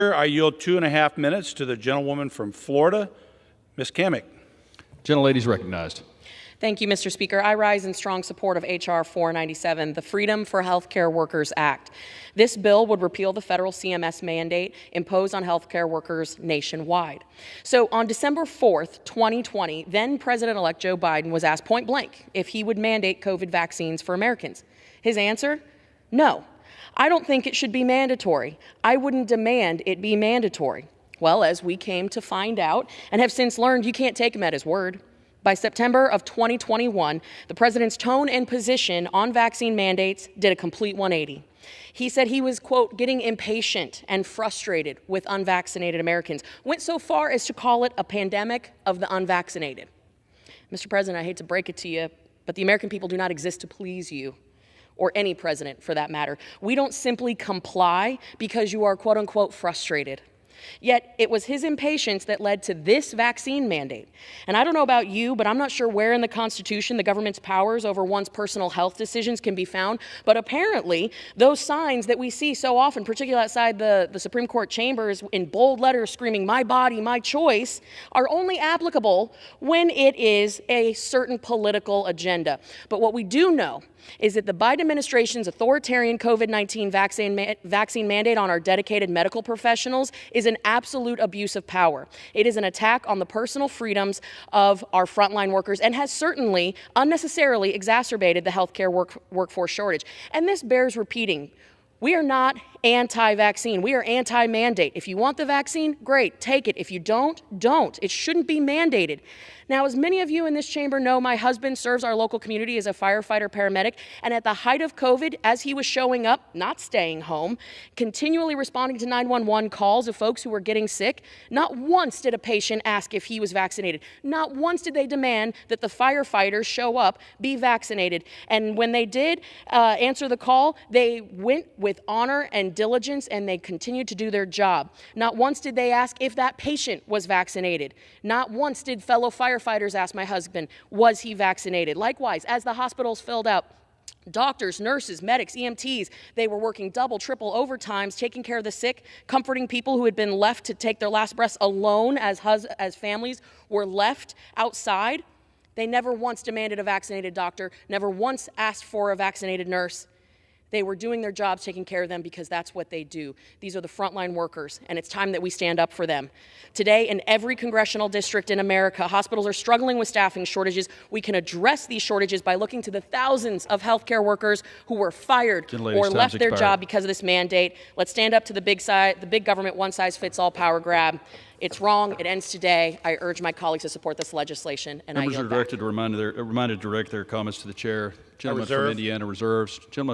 I yield 2.5 minutes to the gentlewoman from Florida, Ms. Cammack. Gentlelady is recognized. Thank you, Mr. Speaker. I rise in strong support of H.R. 497, the Freedom for Healthcare Workers Act. This bill would repeal the federal CMS mandate imposed on healthcare workers nationwide. So on December 4th, 2020, then President-elect Joe Biden was asked point blank if he would mandate COVID vaccines for Americans. His answer? No. I don't think it should be mandatory. I wouldn't demand it be mandatory. Well, as we came to find out and have since learned, you can't take him at his word. By September of 2021, the president's tone and position on vaccine mandates did a complete 180. He said he was, quote, getting impatient and frustrated with unvaccinated Americans, went so far as to call it a pandemic of the unvaccinated. Mr. President, I hate to break it to you, but the American people do not exist to please you, or any president for that matter. We don't simply comply because you are, quote unquote, frustrated. Yet it was his impatience that led to this vaccine mandate. And I don't know about you, but I'm not sure where in the Constitution the government's powers over one's personal health decisions can be found. But apparently, those signs that we see so often, particularly outside the Supreme Court chambers in bold letters screaming, "My body, my choice," are only applicable when it is a certain political agenda. But what we do know is that the Biden administration's authoritarian COVID-19 vaccine mandate on our dedicated medical professionals is an absolute abuse of power. It is an attack on the personal freedoms of our frontline workers and has certainly unnecessarily exacerbated the healthcare workforce shortage. And this bears repeating. We are not anti-vaccine. We are anti-mandate. If you want the vaccine, great, take it. If you don't, don't. It shouldn't be mandated. Now, as many of you in this chamber know, my husband serves our local community as a firefighter paramedic, and at the height of COVID, as he was showing up, not staying home, continually responding to 911 calls of folks who were getting sick, not once did a patient ask if he was vaccinated. Not once did they demand that the firefighters show up, be vaccinated. And when they did answer the call, they went with honor and diligence, and they continued to do their job. Not once did they ask if that patient was vaccinated. Not once did fellow firefighters ask my husband, was he vaccinated? Likewise, as the hospitals filled out, doctors, nurses, medics, EMTs, they were working double, triple overtimes, taking care of the sick, comforting people who had been left to take their last breaths alone as families were left outside. They never once demanded a vaccinated doctor, never once asked for a vaccinated nurse. They were doing their jobs, taking care of them, because that's what they do. These are the frontline workers, and it's time that we stand up for them. Today, in every congressional district in America, hospitals are struggling with staffing shortages. We can address these shortages by looking to the thousands of healthcare workers who were fired or left their job because of this mandate. Let's stand up to the big government one-size-fits-all power grab. It's wrong. It ends today. I urge my colleagues to support this legislation, and Members I yield are directed to direct their comments to the chair. Gentleman from Indiana reserves. Gentleman